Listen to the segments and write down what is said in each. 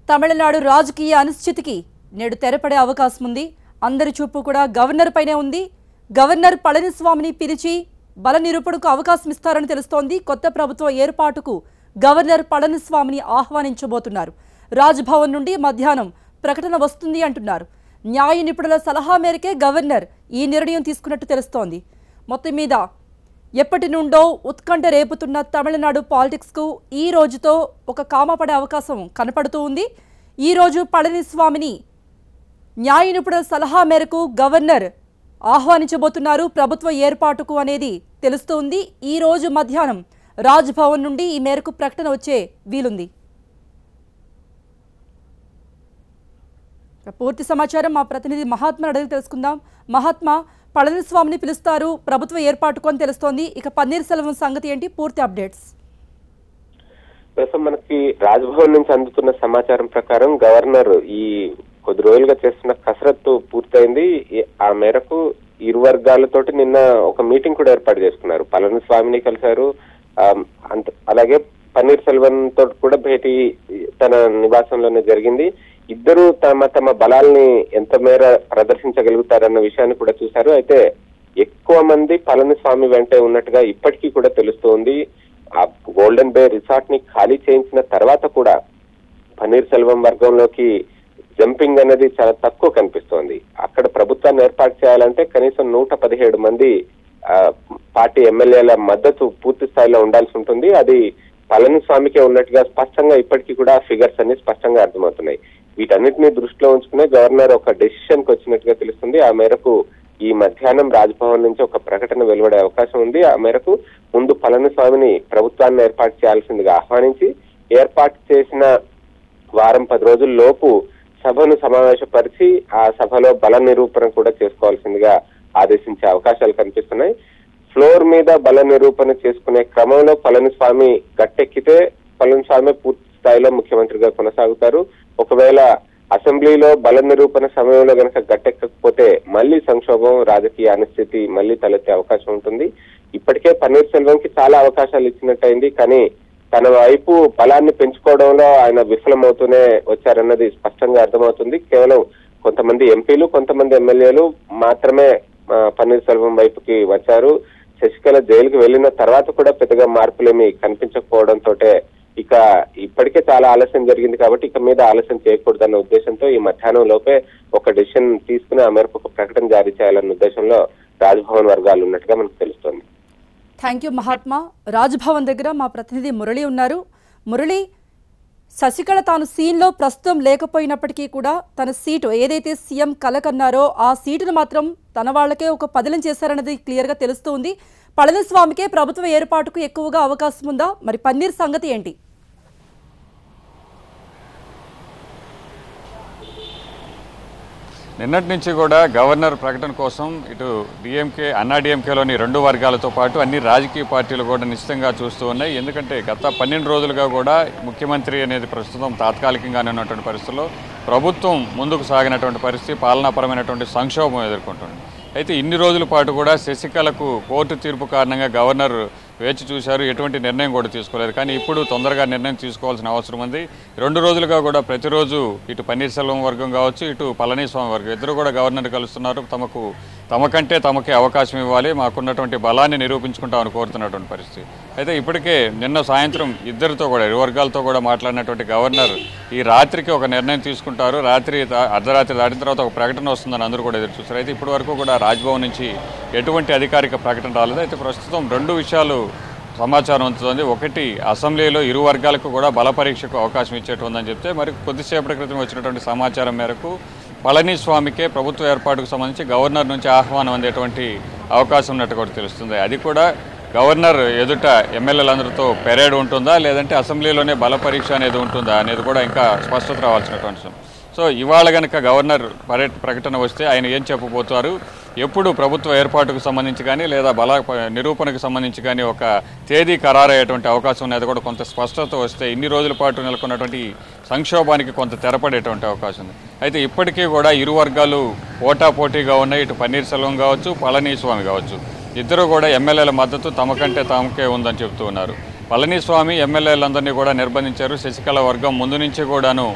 తమిళనాడు రాజకీయ అనిశ్చితికి నేడు తెరపడే అవకాశం ఉంది. అందరి చూపు కూడా గవర్నర్ పైనే ఉంది. గవర్నర్ పళనిస్వామిని పిలిచి బల నిరూపణకు అవకాశం ఇస్తారని తెలుస్తోంది. కొత్త ప్రభుత్వ ఏర్పాటుకు గవర్నర్ పళనిస్వామిని ఆహ్వానించబోతున్నారు. రాజ్భవన్ నుండి మధ్యాహ్నం ప్రకటన వస్తుంది అంటున్నారు. న్యాయ నిపుణుల సలహా మేరకే గవర్నర్ ఈ నిర్ణయం తీసుకున్నట్టు తెలుస్తోంది. మొత్తం మీద ఎప్పటి నుండో ఉత్కంఠ రేపుతున్న తమిళనాడు పాలిటిక్స్కు ఈ రోజుతో ఒక కామ పడే అవకాశం కనపడుతూ ఉంది. ఈ రోజు పళనిస్వామిని న్యాయ నిపుణుల సలహా మేరకు గవర్నర్ ఆహ్వానించబోతున్నారు ప్రభుత్వ ఏర్పాటుకు అనేది తెలుస్తోంది. ఈ రోజు మధ్యాహ్నం రాజ్భవన్ నుండి ఈ మేరకు ప్రకటన వచ్చే వీలుంది. పూర్తి సమాచారం మా ప్రతినిధి మహాత్మ అడిగి తెలుసుకుందాం. మహాత్మ, పళనిస్వామిని పిలుస్తారు ప్రభుత్వ ఏర్పాటుకు అని తెలుస్తోంది. ఇక పన్నీర్ సెల్వం సంగతి ఏంటి? పూర్తి అప్డేట్స్. ప్రస్తుతం మనకి రాజ్భవన్ నుంచి అందుతున్న సమాచారం ప్రకారం గవర్నర్ ఈ కొద్ది రోజులుగా చేస్తున్న కసరత్తు పూర్తయింది. ఆ మేరకు ఇరు వర్గాలతోటి నిన్న ఒక మీటింగ్ కూడా ఏర్పాటు చేసుకున్నారు. పళనిస్వామిని కలిశారు, అలాగే పన్నీర్ సెల్వన్ తోటి కూడా భేటీ తన నివాసంలోనే జరిగింది. ఇద్దరు తమ తమ బలాల్ని ఎంత మేర ప్రదర్శించగలుగుతారన్న విషయాన్ని కూడా చూశారు. అయితే ఎక్కువ మంది పళనిస్వామి వెంటే ఉన్నట్టుగా ఇప్పటికీ కూడా తెలుస్తోంది. ఆ గోల్డెన్ బే రిసార్ట్ ని ఖాళీ చేయించిన తర్వాత కూడా పన్నీర్ సెల్వం వర్గంలోకి జంపింగ్ అనేది చాలా తక్కువ కనిపిస్తోంది. అక్కడ ప్రభుత్వాన్ని ఏర్పాటు చేయాలంటే కనీసం 117 మంది పార్టీ ఎమ్మెల్యేల మద్దతు పూర్తి స్థాయిలో ఉండాల్సి ఉంటుంది. అది పళనిస్వామికే ఉన్నట్టుగా స్పష్టంగా ఇప్పటికీ కూడా ఫిగర్స్ అన్ని స్పష్టంగా అర్థమవుతున్నాయి. వీటన్నిటిని దృష్టిలో ఉంచుకునే గవర్నర్ ఒక డెసిషన్ కి వచ్చినట్టుగా తెలుస్తుంది. ఆ మేరకు ఈ మధ్యాహ్నం రాజ్భవన్ నుంచి ఒక ప్రకటన వెలువడే అవకాశం ఉంది. ఆ మేరకు ముందు పళనిస్వామిని ప్రభుత్వాన్ని ఏర్పాటు చేయాల్సిందిగా ఆహ్వానించి ఏర్పాటు చేసిన వారం 10 రోజుల లోపు సభను సమావేశపరిచి ఆ సభలో బల నిరూపణ కూడా చేసుకోవాల్సిందిగా ఆదేశించే అవకాశాలు కనిపిస్తున్నాయి. ఫ్లోర్ మీద బల నిరూపణ చేసుకునే క్రమంలో పళనిస్వామి గట్టెక్కితే పళనిస్వామి పూర్తి స్థాయిలో ముఖ్యమంత్రిగా కొనసాగుతారు. ఒకవేళ అసెంబ్లీలో బల నిరూపణ సమయంలో గనక గట్టెక్కకపోతే మళ్లీ సంక్షోభం, రాజకీయ అనిశ్చితి మళ్లీ తలెత్తే అవకాశం ఉంటుంది. ఇప్పటికే పన్నీర్ సెల్వంకి చాలా అవకాశాలు ఇచ్చినట్టయింది. కానీ తన వైపు బలాన్ని పెంచుకోవడంలో ఆయన విఫలమవుతూనే వచ్చారన్నది స్పష్టంగా అర్థమవుతుంది. కేవలం కొంతమంది ఎంపీలు, కొంతమంది ఎమ్మెల్యేలు మాత్రమే పన్నీర్ సెల్వం వైపుకి వచ్చారు. శశికళ జైలుకి వెళ్లిన తర్వాత కూడా పెద్దగా మార్పులేమి కనిపించకపోవడంతో ఇక ఇప్పటికే చాలా ఆలస్యం జరిగింది కాబట్టి ఇక మీద ఆలస్యం చేయకూడదన్న ఉద్దేశంతో ఈ మధ్యాహ్నం లోపే ఒక డెసిషన్ తీసుకుని ఆ మేరకు ఒక ప్రకటన జారీ చేయాలన్న ఉద్దేశంలో రాజ్భవన్ వర్గాలు ఉన్నట్టుగా మనకు తెలుస్తోంది. Thank you Mahatma. రాజ్భవన్ దగ్గర మా ప్రతినిధి మురళి ఉన్నారు. మురళి, శశికళ తాను సీన్లో ప్రస్తుతం లేకపోయినప్పటికీ కూడా తన సీటు ఏదైతే సీఎం కలకన్నారో ఆ సీటును మాత్రం తన వాళ్ళకే ఒక పదిలం చేశారన్నది క్లియర్గా తెలుస్తుంది. పళనిస్వామికే ప్రభుత్వ ఏర్పాటుకు ఎక్కువగా అవకాశం ఉందా? మరి పన్నీర్ సంగతి ఏంటి? నిన్నటి నుంచి కూడా గవర్నర్ ప్రకటన కోసం ఇటు అన్నా డిఎంకేలోని 2 వర్గాలతో పాటు అన్ని రాజకీయ పార్టీలు కూడా నిశ్చితంగా చూస్తూ ఉన్నాయి. ఎందుకంటే గత 12 రోజులుగా కూడా ముఖ్యమంత్రి అనేది ప్రస్తుతం తాత్కాలికంగానే ఉన్నటువంటి పరిస్థితుల్లో ప్రభుత్వం ముందుకు సాగినటువంటి పరిస్థితి, పాలనాపరమైనటువంటి సంక్షోభం ఎదుర్కొంటుంది. అయితే ఇన్ని రోజుల పాటు కూడా శశికళకు కోర్టు తీర్పు కారణంగా గవర్నర్ వేచి చూశారు. ఎటువంటి నిర్ణయం కూడా తీసుకోలేదు. కానీ ఇప్పుడు తొందరగా నిర్ణయం తీసుకోవాల్సిన అవసరం ఉంది. 2 రోజులుగా కూడా ప్రతిరోజు ఇటు పన్నీర్ సెల్వం వర్గం కావచ్చు, ఇటు పళనిస్వామి వర్గం ఇద్దరు కూడా గవర్నర్ కలుస్తున్నారు. తమకంటే తమకే అవకాశం ఇవ్వాలి, మాకున్నటువంటి బలాన్ని నిరూపించుకుంటామని కోరుతున్నటువంటి పరిస్థితి. అయితే ఇప్పటికే నిన్న సాయంత్రం ఇద్దరితో కూడా ఇరు వర్గాలతో కూడా మాట్లాడినటువంటి గవర్నర్ ఈ రాత్రికి ఒక నిర్ణయం తీసుకుంటారు. అర్ధరాత్రి దాటిన తర్వాత ఒక ప్రకటన వస్తుందని అందరూ కూడా ఎదురు చూస్తారు. అయితే ఇప్పటి వరకు కూడా రాజ్భవన్ నుంచి ఎటువంటి అధికారిక ప్రకటన రాలేదు. అయితే ప్రస్తుతం 2 విషయాలు సమాచారం అందుతుంది. ఒకటి, అసెంబ్లీలో ఇరు వర్గాలకు కూడా బల పరీక్షకు అవకాశం ఇచ్చేటుందని చెప్తే, మరి కొద్దిసేపటి క్రితం వచ్చినటువంటి సమాచారం మేరకు పళనిస్వామికే ప్రభుత్వ ఏర్పాటుకు సంబంధించి గవర్నర్ నుంచి ఆహ్వానం అందేటువంటి అవకాశం ఉన్నట్టు కూడా తెలుస్తుంది. అది కూడా గవర్నర్ ఎదుట ఎమ్మెల్యేలందరితో పెరేడ్ ఉంటుందా, లేదంటే అసెంబ్లీలోనే బల పరీక్ష అనేది ఉంటుందా అనేది కూడా ఇంకా స్పష్టత రావాల్సినటువంటి అంశం. సో ఇవాళ కనుక గవర్నర్ ప్రకటన వస్తే ఆయన ఏం చెప్పబోతారు, ఎప్పుడు ప్రభుత్వ ఏర్పాటుకు సంబంధించి కానీ లేదా బల నిరూపణకు సంబంధించి కానీ ఒక తేదీ ఖరారయ్యేటువంటి అవకాశం అనేది కూడా కొంత స్పష్టత వస్తే ఇన్ని రోజుల పాటు నెలకొన్నటువంటి సంక్షోభానికి కొంత తెరపడేటువంటి అవకాశం ఉంది. అయితే ఇప్పటికీ కూడా ఇరు వర్గాలు పోటాపోటీగా ఉన్నాయి. ఇటు పన్నీర్ సెల్వం కావచ్చు, పళనిస్వామి కావచ్చు, ఇద్దరు కూడా ఎమ్మెల్యేల మద్దతు తమకంటే తమకే ఉందని చెప్తూ ఉన్నారు. పళనిస్వామి ఎమ్మెల్యేలందరినీ కూడా నిర్బంధించారు. శశికళ వర్గం ముందు నుంచి కూడాను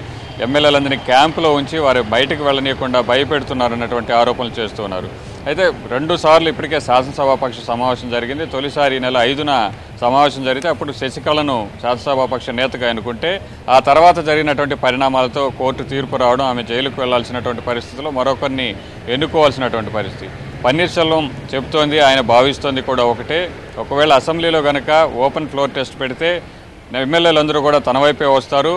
ఎమ్మెల్యేలందరినీ క్యాంపులో ఉంచి వారు బయటకు వెళ్ళనీయకుండా భయపెడుతున్నారన్నటువంటి ఆరోపణలు చేస్తూ ఉన్నారు. అయితే 2 సార్లు ఇప్పటికే శాసనసభాపక్ష సమావేశం జరిగింది. తొలిసారి ఈ నెల 5న సమావేశం జరిగితే అప్పుడు శశికళను శాసనసభాపక్ష నేతగా ఎన్నుకుంటే ఆ తర్వాత జరిగినటువంటి పరిణామాలతో కోర్టు తీర్పు రావడం, ఆమె జైలుకు వెళ్లాల్సినటువంటి పరిస్థితిలో మరొకరిని ఎన్నుకోవాల్సినటువంటి పరిస్థితి. పన్నీర్ సెల్వం చెప్తోంది, ఆయన భావిస్తోంది కూడా ఒకటే, ఒకవేళ అసెంబ్లీలో కనుక ఓపెన్ ఫ్లోర్ టెస్ట్ పెడితే ఎమ్మెల్యేలందరూ కూడా తన వైపే వస్తారు,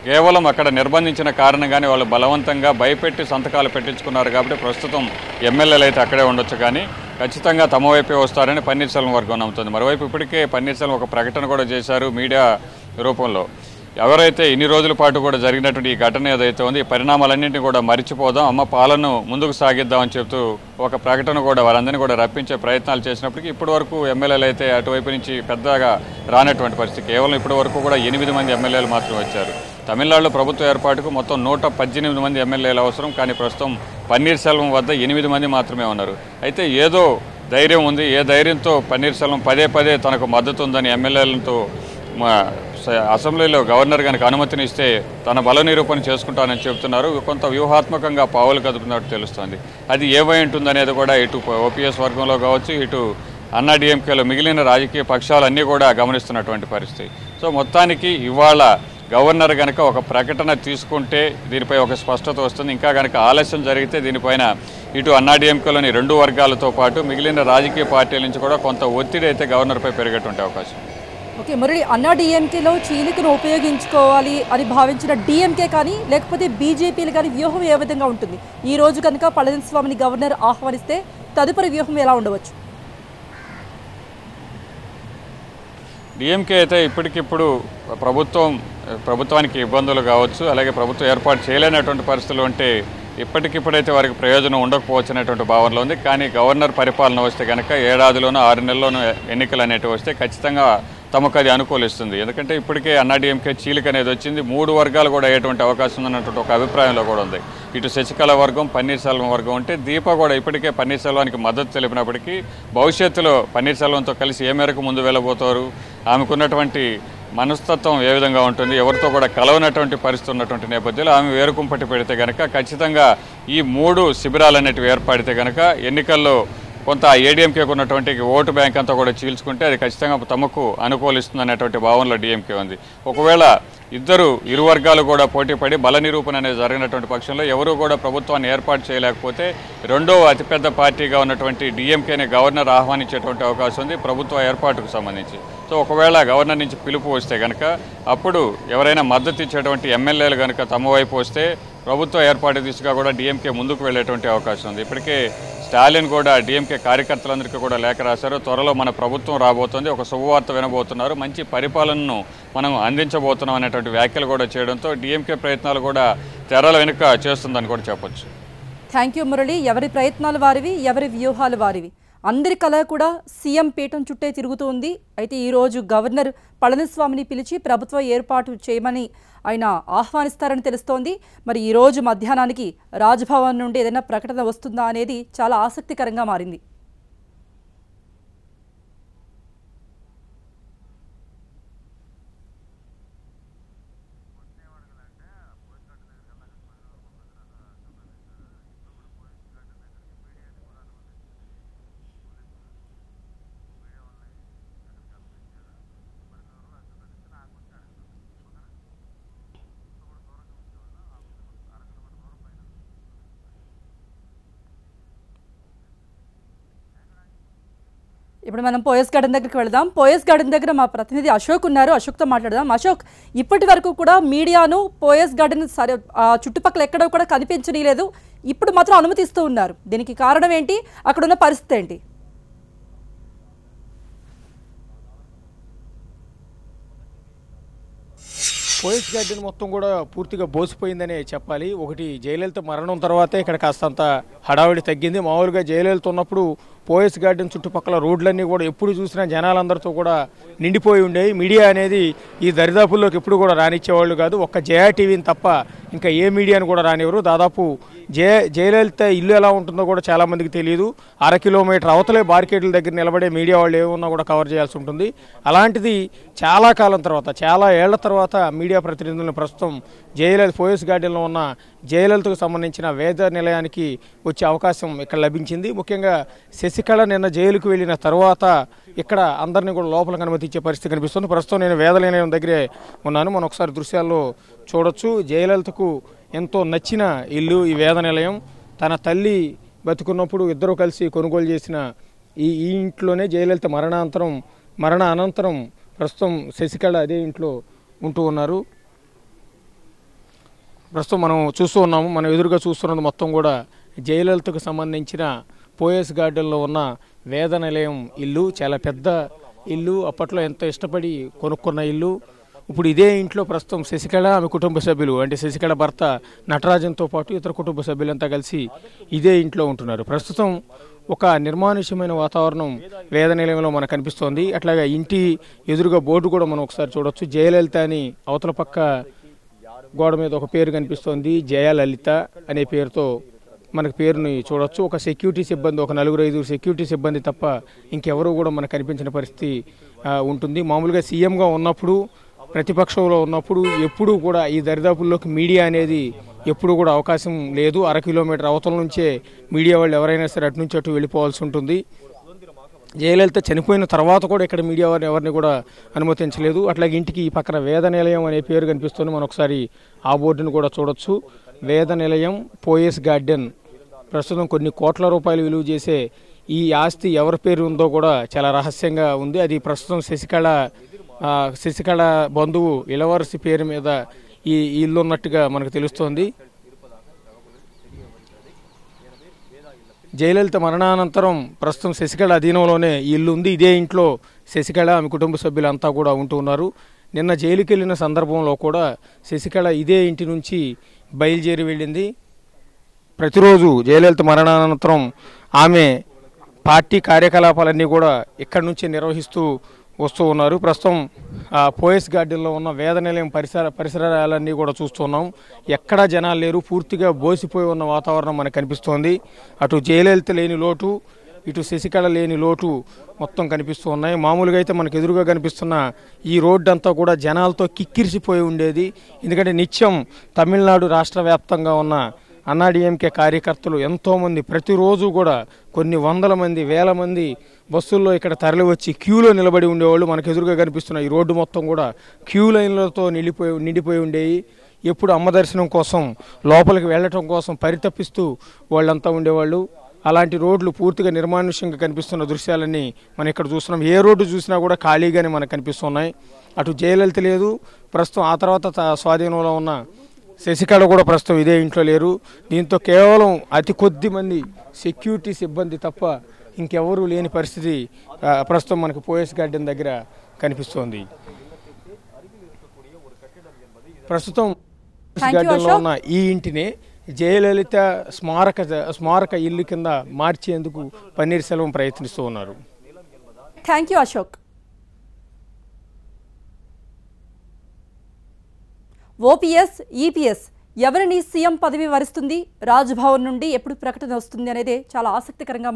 కేవలం అక్కడ నిర్బంధించిన కారణంగానే వాళ్ళు బలవంతంగా భయపెట్టి సంతకాలు పెట్టించుకున్నారు కాబట్టి ప్రస్తుతం ఎమ్మెల్యేలు అయితే అక్కడే ఉండొచ్చు, కానీ ఖచ్చితంగా తమ వైపే వస్తారని పన్నీర్ సెల్వం వర్గం నమ్ముతుంది. మరోవైపు ఇప్పటికే పన్నీర్ సెల్వం ఒక ప్రకటన కూడా చేశారు మీడియా రూపంలో. ఎవరైతే ఇన్ని రోజుల పాటు కూడా జరిగినటువంటి ఈ ఘటన ఏదైతే ఉంది, ఈ పరిణామాలన్నింటినీ కూడా మరిచిపోదాం, అమ్మ పాలన ముందుకు సాగిద్దామని చెప్తూ ఒక ప్రకటన కూడా వారందరినీ కూడా రప్పించే ప్రయత్నాలు చేసినప్పటికీ ఇప్పటి వరకు ఎమ్మెల్యేలు అయితే అటువైపు నుంచి పెద్దగా రానటువంటి పరిస్థితి. కేవలం ఇప్పటి వరకు కూడా 8 మంది ఎమ్మెల్యేలు మాత్రం వచ్చారు. తమిళనాడులో ప్రభుత్వ ఏర్పాటుకు మొత్తం 118 మంది ఎమ్మెల్యేలు అవసరం, కానీ ప్రస్తుతం పన్నీర్ సెల్వం వద్ద 8 మంది మాత్రమే ఉన్నారు. అయితే ఏదో ధైర్యం ఉంది, ఏ ధైర్యంతో పన్నీర్ సెల్వం పదే తనకు మద్దతు ఉందని ఎమ్మెల్యేలతో అసెంబ్లీలో గవర్నర్ కనుక అనుమతిని ఇస్తే తన బల నిరూపణ చేసుకుంటానని చెబుతున్నారు. కొంత వ్యూహాత్మకంగా పావులు కదుపుతున్నట్టు తెలుస్తోంది. అది ఏమై ఉంటుందనేది కూడా ఇటు ఓపీఎస్ వర్గంలో కావచ్చు, ఇటు అన్నా డిఎంకేలో మిగిలిన రాజకీయ పక్షాలన్నీ కూడా గమనిస్తున్నటువంటి పరిస్థితి. సో మొత్తానికి ఇవాళ గవర్నర్ కనుక ఒక ప్రకటన తీసుకుంటే దీనిపై ఒక స్పష్టత వస్తుంది. ఇంకా కనుక ఆలస్యం జరిగితే దీనిపైన ఇటు అన్నా డిఎంకేలోని 2 వర్గాలతో పాటు మిగిలిన రాజకీయ పార్టీల నుంచి కూడా కొంత ఒత్తిడి అయితే గవర్నర్పై పెరిగేటువంటి అవకాశం. ఓకే మురళి, అన్నా డిఎంకేలో చీలికను ఉపయోగించుకోవాలి అని భావించిన డిఎంకే కానీ లేకపోతే బీజేపీలు కానీ వ్యూహం ఏ విధంగా ఉంటుంది? ఈ రోజు కనుక పళనిస్వామిని గవర్నర్ ఆహ్వానిస్తే తదుపరి వ్యూహం ఎలా ఉండవచ్చు? డిఎంకే అయితే ఇప్పటికిప్పుడు ప్రభుత్వానికి ఇబ్బందులు కావచ్చు, అలాగే ప్రభుత్వం ఏర్పాటు చేయలేనటువంటి పరిస్థితులు ఉంటే ఇప్పటికిప్పుడైతే వారికి ప్రయోజనం ఉండకపోవచ్చు అనేటువంటి భావనలో ఉంది. కానీ గవర్నర్ పరిపాలన వస్తే కనుక ఏడాదిలోనూ 6 నెలల్లోనూ ఎన్నికలు అనేటివి వస్తే ఖచ్చితంగా తమకు అది అనుకూలిస్తుంది. ఎందుకంటే ఇప్పటికే అన్నా డిఎంకే చీలిక అనేది వచ్చింది, 3 వర్గాలు కూడా అయ్యేటువంటి అవకాశం ఉందన్నటువంటి ఒక అభిప్రాయంలో కూడా ఉంది. ఇటు శశికళ వర్గం, పన్నీర్ సెల్వం వర్గం ఉంటే దీప కూడా ఇప్పటికే పన్నీర్ సెల్వానికి మద్దతు తెలిపినప్పటికీ భవిష్యత్తులో పన్నీర్ సెల్వంతో కలిసి ఏ మేరకు ముందు వెళ్ళబోతారు, ఆమెకున్నటువంటి మనస్తత్వం ఏ విధంగా ఉంటుంది, ఎవరితో కూడా కలవనటువంటి పరిస్థితి ఉన్నటువంటి నేపథ్యంలో ఆమె వేరుకుంపట్టి పెడితే కనుక ఖచ్చితంగా ఈ 3 శిబిరాలు అనేటివి ఏర్పడితే కనుక ఎన్నికల్లో కొంత ఏడీఎంకేకు ఉన్నటువంటి ఓటు బ్యాంక్ అంతా కూడా చీల్చుకుంటే అది ఖచ్చితంగా తమకు అనుకూలిస్తుంది అనేటువంటి భావనలో డిఎంకే ఉంది. ఒకవేళ ఇరు వర్గాలు కూడా పోటీపడి బల నిరూపణ అనేది జరిగినటువంటి పక్షంలో ఎవరు కూడా ప్రభుత్వాన్ని ఏర్పాటు చేయలేకపోతే రెండో అతిపెద్ద పార్టీగా ఉన్నటువంటి డిఎంకేని గవర్నర్ ఆహ్వానించేటువంటి అవకాశం ఉంది ప్రభుత్వ ఏర్పాటుకు సంబంధించి. సో ఒకవేళ గవర్నర్ నుంచి పిలుపు వస్తే కనుక అప్పుడు ఎవరైనా మద్దతు ఇచ్చేటువంటి ఎమ్మెల్యేలు కనుక తమ వైపు వస్తే ప్రభుత్వ ఏర్పాటు దిశగా కూడా డిఎంకే ముందుకు వెళ్ళేటువంటి అవకాశం ఉంది. ఇప్పటికే స్టాలిన్ కూడా డిఎంకే కార్యకర్తలందరికీ కూడా లేఖ రాశారు, త్వరలో మన ప్రభుత్వం రాబోతుంది, ఒక శుభవార్త వినబోతున్నారు, మంచి పరిపాలనను మనం అందించబోతున్నాం అనేటువంటి వ్యాఖ్యలు కూడా చేయడంతో డిఎంకే ప్రయత్నాలు కూడా తెరల వెనుక చేస్తుందని కూడా చెప్పొచ్చు. Thank you Murali. ఎవరి ప్రయత్నాలు వారివి, ఎవరి వ్యూహాలు వారివి. అందరి కళ కూడా సీఎం పీఠం చుట్టే తిరుగుతూ ఉంది. అయితే ఈరోజు గవర్నర్ పళనిస్వామిని పిలిచి ప్రభుత్వ ఏర్పాటు చేయమని ఆయన ఆహ్వానిస్తారని తెలుస్తోంది. మరి ఈరోజు మధ్యాహ్నానికి రాజ్భవన్ నుండి ఏదైనా ప్రకటన వస్తుందా అనేది చాలా ఆసక్తికరంగా మారింది. ఇప్పుడు మనం పోయస్ గార్డెన్ దగ్గరికి వెళదాం. పోయస్ గార్డెన్ దగ్గర మా ప్రతినిధి అశోక్ ఉన్నారు, అశోక్తో మాట్లాడదాం. అశోక్, ఇప్పటి వరకు కూడా మీడియాను పోయస్ గార్డెన్ చుట్టుపక్కల ఎక్కడో కూడా కనిపించనీయలేదు, ఇప్పుడు మాత్రం అనుమతిస్తూ ఉన్నారు. దీనికి కారణం ఏంటి, అక్కడున్న పరిస్థితి ఏంటి? పోయస్ గార్డెన్ మొత్తం కూడా పూర్తిగా బోసిపోయిందనే చెప్పాలి. ఒకటి జయలలిత మరణం తర్వాతే ఇక్కడ కాస్తంత హడావిడి తగ్గింది. మామూలుగా జయలలిత ఉన్నప్పుడు పోయస్ గార్డెన్ చుట్టుపక్కల రోడ్లన్నీ కూడా ఎప్పుడు చూసినా జనాలందరితో కూడా నిండిపోయి ఉండేవి. మీడియా అనేది ఈ దరిదాపుల్లోకి ఎప్పుడు కూడా రానిచ్చేవాళ్ళు కాదు. ఒక్క జయా టీవీని తప్ప ఇంకా ఏ మీడియాని కూడా రానివ్వరు. దాదాపు జయలలిత ఇల్లు ఎలా ఉంటుందో కూడా చాలామందికి తెలియదు. 1/2 కిలోమీటర్ అవతలే బార్కెట్ల దగ్గర నిలబడే మీడియా వాళ్ళు ఏమన్నా కూడా కవర్ చేయాల్సి ఉంటుంది. అలాంటిది చాలా కాలం తర్వాత, చాలా ఏళ్ల తర్వాత మీడియా ప్రతినిధులను ప్రస్తుతం పోయస్ గార్డెన్లో ఉన్న జయలలితకు సంబంధించిన వేద నిలయానికి వచ్చే అవకాశం ఇక్కడ లభించింది. ముఖ్యంగా శశికళ నిన్న జైలుకు వెళ్ళిన తర్వాత ఇక్కడ అందరినీ కూడా లోపలికి అనుమతించే పరిస్థితి కనిపిస్తుంది. ప్రస్తుతం నేను వేద నిలయం దగ్గరే ఉన్నాను. మనం ఒకసారి దృశ్యాల్లో చూడొచ్చు. జయలలితకు ఎంతో నచ్చిన ఇల్లు ఈ వేద నిలయం. తన తల్లి బతుకున్నప్పుడు ఇద్దరు కలిసి కొనుగోలు చేసిన ఈ ఇంట్లోనే జయలలిత మరణ అనంతరం ప్రస్తుతం శశికళ అదే ఇంట్లో ఉంటూ ఉన్నారు. ప్రస్తుతం మనం చూస్తూ ఉన్నాము. మనం ఎదురుగా చూస్తున్నది మొత్తం కూడా జయలలితకు సంబంధించిన పోయస్ గార్డెన్లో ఉన్న వేద నిలయం ఇల్లు. చాలా పెద్ద ఇల్లు. అప్పట్లో ఎంతో ఇష్టపడి కొనుక్కున్న ఇల్లు. ఇప్పుడు ఇదే ఇంట్లో ప్రస్తుతం శశికళ ఆమె కుటుంబ సభ్యులు, అంటే శశికళ భర్త నటరాజన్తో పాటు ఇతర కుటుంబ సభ్యులంతా కలిసి ఇదే ఇంట్లో ఉంటున్నారు. ప్రస్తుతం ఒక నిర్మానుష్యమైన వాతావరణం వేద నిలయంలో మనకు కనిపిస్తోంది. అట్లాగే ఇంటి ఎదురుగా బోర్డు కూడా మనం ఒకసారి చూడొచ్చు. జయలలిత అని అవతల పక్క గోడ మీద ఒక పేరు కనిపిస్తోంది. జయలలిత అనే పేరుతో మనకు పేరుని చూడొచ్చు. ఒక సెక్యూరిటీ సిబ్బంది, ఒక 4-5 సెక్యూరిటీ సిబ్బంది తప్ప ఇంకెవరూ కూడా మనకు కనిపించిన పరిస్థితి ఉంటుంది. మామూలుగా సీఎంగా ఉన్నప్పుడు, ప్రతిపక్షంలో ఉన్నప్పుడు ఎప్పుడూ కూడా ఈ దరిదాపుల్లోకి మీడియా అనేది ఎప్పుడు కూడా అవకాశం లేదు. 1/2 కిలోమీటర్ అవతల నుంచే మీడియా వాళ్ళు ఎవరైనా సరే అటు నుంచి అటు వెళ్ళిపోవాల్సి ఉంటుంది. జయలలిత చనిపోయిన తర్వాత కూడా ఇక్కడ మీడియా వారిని ఎవరిని కూడా అనుమతించలేదు. అట్లాగే ఇంటికి ఈ పక్కన వేద నిలయం అనే పేరు కనిపిస్తుంది. మనం ఒకసారి ఆ బోర్డును కూడా చూడొచ్చు. వేద నిలయం పోయస్ గార్డెన్. ప్రస్తుతం కొన్ని కోట్ల రూపాయలు విలువ చేసే ఈ ఆస్తి ఎవరి పేరు ఉందో కూడా చాలా రహస్యంగా ఉంది. అది ప్రస్తుతం శశికళ బంధువు ఇలవరసి పేరు మీద ఈ ఇల్లు ఉన్నట్టుగా మనకు తెలుస్తోంది. జయలలిత మరణానంతరం ప్రస్తుతం శశికళ అధీనంలోనే ఈ ఇల్లు ఉంది. ఇదే ఇంట్లో శశికళ ఆమె కుటుంబ సభ్యులంతా కూడా ఉంటూ ఉన్నారు. నిన్న జైలుకి వెళ్ళిన సందర్భంలో కూడా శశికళ ఇదే ఇంటి నుంచి బయలుదేరి వెళ్ళింది. ప్రతిరోజు జయలలిత మరణానంతరం ఆమె పార్టీ కార్యకలాపాలన్నీ కూడా ఇక్కడి నుంచి నిర్వహిస్తూ వస్తూ ఉన్నారు. ప్రస్తుతం పోయస్ గార్డెన్లో ఉన్న వేద నిలయం పరిసరాలన్నీ కూడా చూస్తున్నాం. ఎక్కడా జనాలు లేరు. పూర్తిగా బోసిపోయి ఉన్న వాతావరణం మనకు కనిపిస్తోంది. అటు జయలలిత లేని లోటు, ఇటు శశికళ లేని లోటు మొత్తం కనిపిస్తూ ఉన్నాయి. మామూలుగా అయితే మనకు ఎదురుగా కనిపిస్తున్న ఈ రోడ్డు అంతా కూడా జనాలతో కిక్కిరిసిపోయి ఉండేది. ఎందుకంటే నిత్యం తమిళనాడు రాష్ట్ర వ్యాప్తంగా ఉన్న అన్నాడీఎంకే కార్యకర్తలు ఎంతోమంది ప్రతిరోజు కూడా కొన్ని వందల మంది, వేల మంది బస్సుల్లో ఇక్కడ తరలి వచ్చి క్యూలో నిలబడి ఉండేవాళ్ళు. మనకు ఎదురుగా కనిపిస్తున్న ఈ రోడ్డు మొత్తం కూడా క్యూ లైన్లతో నిండిపోయి ఉండేవి. ఎప్పుడు అమ్మ దర్శనం కోసం లోపలికి వెళ్ళటం కోసం పరితపిస్తూ వాళ్ళంతా ఉండేవాళ్ళు. అలాంటి రోడ్లు పూర్తిగా నిర్మానుష్యంగా కనిపిస్తున్న దృశ్యాలన్నీ మనం ఇక్కడ చూస్తున్నాం. ఏ రోడ్డు చూసినా కూడా ఖాళీగానే మనకు కనిపిస్తున్నాయి. అటు జయలలిత లేదు. ప్రస్తుతం ఆ తర్వాత స్వాధీనంలో ఉన్న శశికళ కూడా ప్రస్తుతం ఇదే ఇంట్లో లేరు. దీంతో కేవలం అతి కొద్ది మంది సెక్యూరిటీ సిబ్బంది తప్ప ఇంకెవరూ లేని పరిస్థితి ప్రస్తుతం మనకు పోయస్ గార్డెన్ దగ్గర కనిపిస్తోంది. ప్రస్తుతం గార్డెన్లో ఉన్న ఈ ఇంటిని జయలలిత స్మారక ఇల్లు కింద మార్చేందుకు పన్నీర్ సెల్వం ప్రయత్నిస్తూ ఉన్నారు. Thank you Ashok. OPS, EPS ఎవరిని సీఎం పదవి వరిస్తుంది? రాజ్భవన్ నుండి ఎప్పుడు ప్రకటన వస్తుంది అనేది చాలా ఆసక్తికరంగా